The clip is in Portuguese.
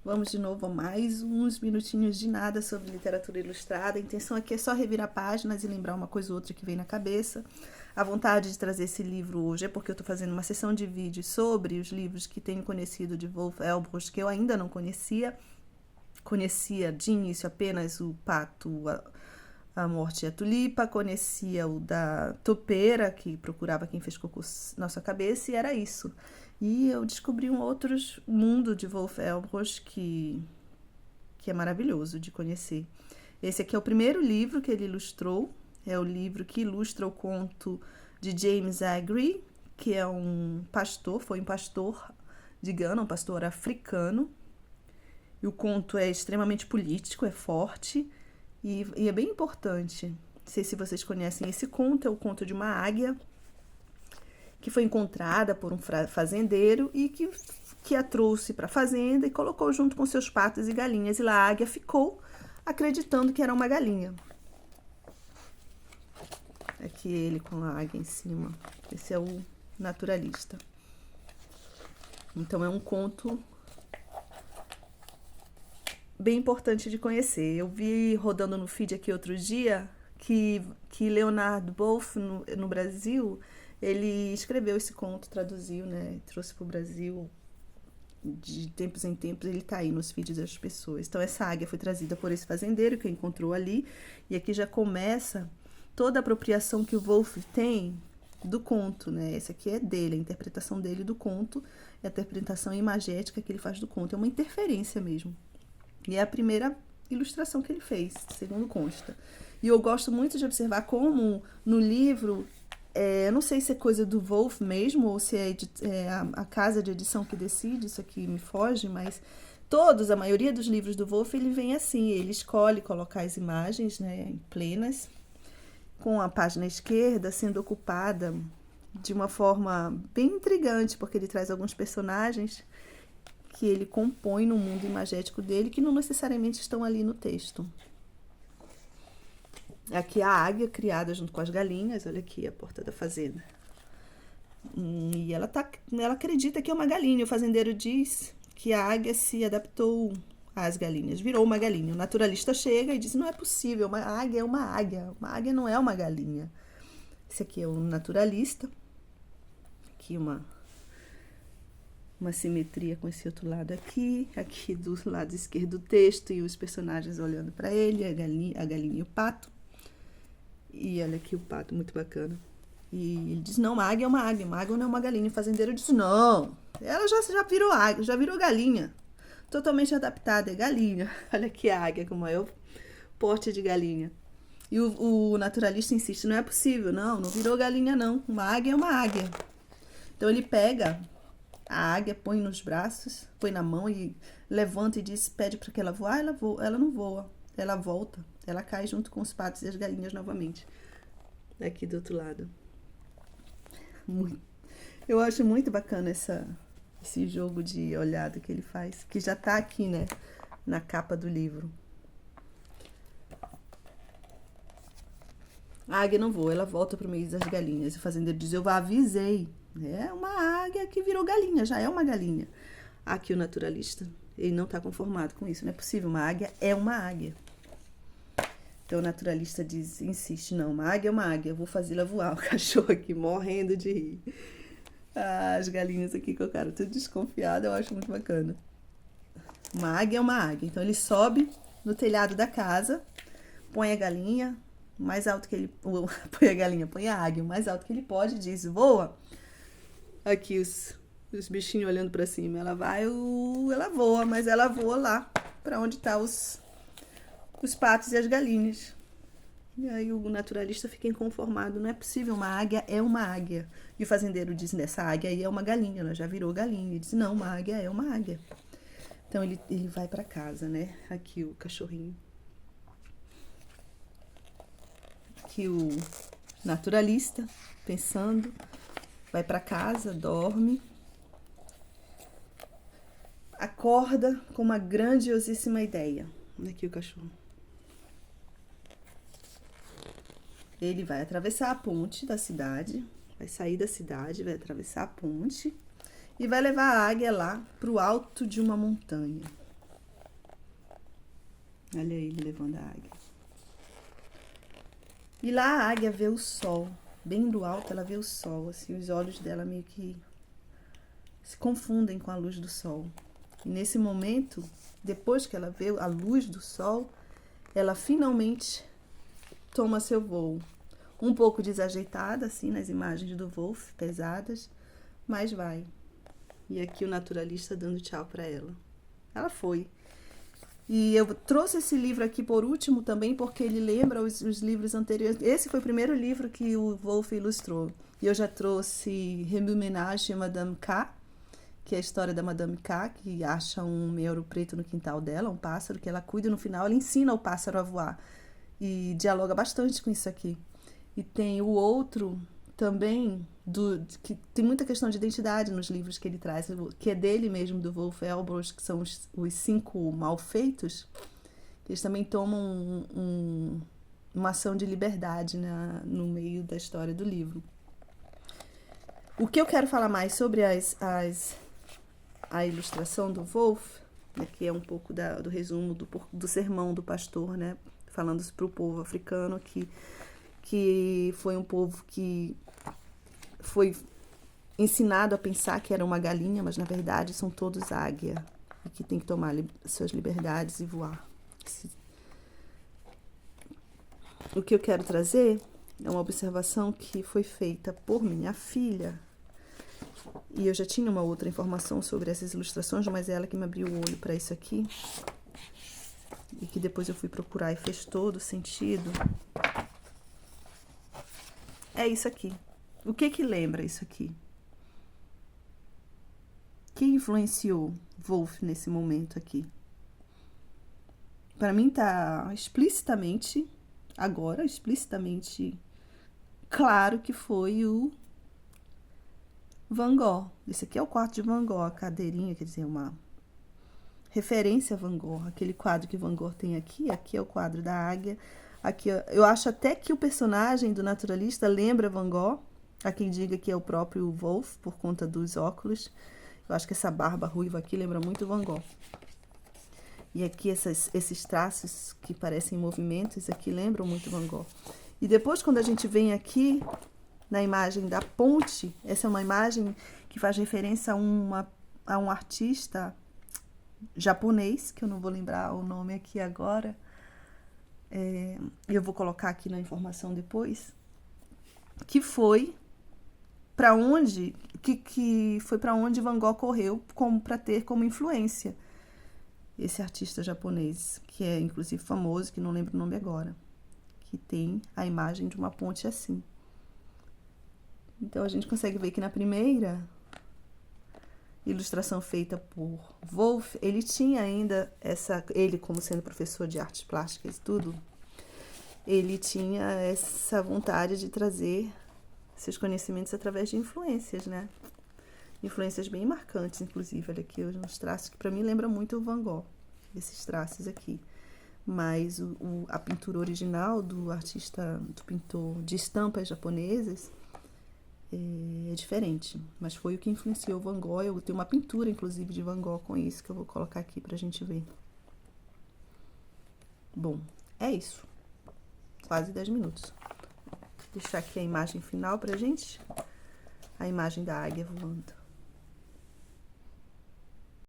Vamos de novo a mais uns minutinhos de nada sobre literatura ilustrada. A intenção aqui é só revirar páginas e lembrar uma coisa ou outra que vem na cabeça. A vontade de trazer esse livro hoje é porque eu estou fazendo uma sessão de vídeos sobre os livros que tenho conhecido de Wolf Elbruch, que eu ainda não conhecia. Conhecia de início apenas o Pato, a Morte e a Tulipa, conhecia o da Topeira, que procurava quem fez cocô na sua cabeça, e era isso. E eu descobri um outro mundo de Wolf Elbruch que é maravilhoso de conhecer. Esse aqui é o primeiro livro que ele ilustrou, é o livro que ilustra o conto de James Aggrey, que é um pastor, foi um pastor de Gana, um pastor africano. E o conto é extremamente político, é forte e é bem importante. Não sei se vocês conhecem esse conto, é o conto de uma águia que foi encontrada por um fazendeiro e que a trouxe para a fazenda e colocou junto com seus patos e galinhas. E lá a águia ficou acreditando que era uma galinha. Aqui ele com a águia em cima. Esse é o naturalista. Então é um conto bem importante de conhecer. Eu vi rodando no feed aqui outro dia que Leonard Wolff, no Brasil, ele escreveu esse conto, traduziu, né? Trouxe para o Brasil de tempos em tempos, ele tá aí nos feeds das pessoas. Então essa águia foi trazida por esse fazendeiro que encontrou ali, e aqui já começa toda a apropriação que o Wolff tem do conto, né? Esse aqui é dele, a interpretação dele do conto, a interpretação imagética que ele faz do conto, é uma interferência mesmo. E é a primeira ilustração que ele fez, segundo consta. E eu gosto muito de observar como no livro, eu não sei se é coisa do Wolff mesmo, ou se é a casa de edição que decide, isso aqui me foge, mas a maioria dos livros do Wolff, ele vem assim, ele escolhe colocar as imagens, né, em plenas, com a página esquerda sendo ocupada de uma forma bem intrigante, porque ele traz alguns personagens que ele compõe no mundo imagético dele, que não necessariamente estão ali no texto. Aqui a águia criada junto com as galinhas, olha aqui a porta da fazenda. E ela acredita que é uma galinha. O fazendeiro diz que a águia se adaptou às galinhas, virou uma galinha. O naturalista chega e diz: não é possível, uma águia é uma águia. Uma águia não é uma galinha. Esse aqui é o naturalista. Aqui uma simetria com esse outro lado aqui do lado esquerdo o texto e os personagens olhando para ele, a galinha e o pato. E olha aqui o pato, muito bacana. E ele diz: não, uma águia é uma águia não é uma galinha. O fazendeiro diz: não, ela já virou águia, já virou galinha. Totalmente adaptada, é galinha. Olha aqui a águia com o maior porte de galinha. E o naturalista insiste: não é possível, não virou galinha não, uma águia é uma águia. Então ele pega a águia, põe nos braços, põe na mão e levanta e diz, pede para que ela voe. Ela não voa, ela volta, ela cai junto com os patos e as galinhas novamente. Aqui do outro lado. Eu acho muito bacana esse jogo de olhada que ele faz, que já tá aqui, né, na capa do livro. A águia não voa, ela volta pro meio das galinhas. O fazendeiro diz: eu avisei. É uma águia que virou galinha, já é uma galinha. Aqui o naturalista, ele não está conformado com isso, não é possível, uma águia é uma águia. Então o naturalista insiste: não, uma águia é uma águia, eu vou fazê-la voar. O cachorro aqui morrendo de rir. As galinhas aqui com o cara tudo desconfiado, eu acho muito bacana. Uma águia é uma águia. Então ele sobe no telhado da casa, põe a galinha mais alto que ele... põe a águia o mais alto que ele pode, diz: voa. Aqui os bichinhos olhando pra cima. Ela voa, mas ela voa lá pra onde tá os patos e as galinhas. E aí o naturalista fica inconformado: não é possível, uma águia é uma águia. E o fazendeiro diz: nessa águia aí é uma galinha, ela já virou galinha. Ele diz: não, uma águia é uma águia. Então ele vai pra casa, né? Aqui o cachorrinho. Aqui o naturalista pensando, vai para casa, dorme, acorda com uma grandiosíssima ideia. Aqui o cachorro. Ele vai atravessar a ponte da cidade, vai sair da cidade, vai atravessar a ponte e vai levar a águia lá pro alto de uma montanha. Olha ele levando a águia. E lá a águia vê o sol. Bem do alto ela vê o sol. Assim, os olhos dela meio que se confundem com a luz do sol. E nesse momento, depois que ela vê a luz do sol, ela finalmente toma seu voo. Um pouco desajeitada, assim, nas imagens do Wolff, pesadas, mas vai. E aqui o naturalista dando tchau para ela. Ela foi. E eu trouxe esse livro aqui por último também porque ele lembra os livros anteriores. Esse foi o primeiro livro que o Wolff ilustrou. E eu já trouxe Remue Ménage à Madame K, que é a história da Madame K, que acha um meio preto no quintal dela, um pássaro que ela cuida, e no final ela ensina o pássaro a voar. E dialoga bastante com isso aqui. E tem o outro também, que tem muita questão de identidade nos livros que ele traz, que é dele mesmo, do Wolf Elbros, que são os 5 malfeitos, que eles também tomam uma ação de liberdade no meio da história do livro. O que eu quero falar mais sobre a ilustração do Wolff, né, que é um pouco do resumo do sermão do pastor, né, falando para o povo africano que foi um povo que foi ensinado a pensar que era uma galinha, mas na verdade são todos águia e que tem que tomar suas liberdades e voar. O que eu quero trazer é uma observação que foi feita por minha filha, e eu já tinha uma outra informação sobre essas ilustrações, mas é ela que me abriu o olho para isso aqui, e que depois eu fui procurar e fez todo sentido. É isso aqui. O que lembra isso aqui? Quem influenciou Wolff nesse momento aqui? Para mim tá explicitamente claro que foi o Van Gogh. Esse aqui é o quarto de Van Gogh, a cadeirinha, quer dizer, uma referência a Van Gogh. Aquele quadro que Van Gogh tem aqui é o quadro da águia. Aqui, eu acho até que o personagem do naturalista lembra Van Gogh. Há quem diga que é o próprio Wolff, por conta dos óculos. Eu acho que essa barba ruiva aqui lembra muito Van Gogh. E aqui esses traços que parecem movimentos aqui lembram muito Van Gogh. E depois, quando a gente vem aqui na imagem da ponte, essa é uma imagem que faz referência a um artista japonês, que eu não vou lembrar o nome aqui agora. Eu vou colocar aqui na informação depois. Que foi para onde Van Gogh correu para ter como influência esse artista japonês, que é inclusive famoso, que não lembro o nome agora, que tem a imagem de uma ponte assim. Então a gente consegue ver que na primeira ilustração feita por Wolff, ele tinha ainda ele como sendo professor de artes plásticas e tudo, ele tinha essa vontade de trazer seus conhecimentos através de influências, né? Influências bem marcantes, inclusive. Olha aqui uns traços que para mim lembram muito o Van Gogh, esses traços aqui. Mas a pintura original do pintor de estampas japonesas é diferente. Mas foi o que influenciou Van Gogh. Eu tenho uma pintura, inclusive, de Van Gogh com isso, que eu vou colocar aqui pra gente ver. Bom, é isso. Quase 10 minutos. Vou deixar aqui a imagem final pra gente. A imagem da águia voando.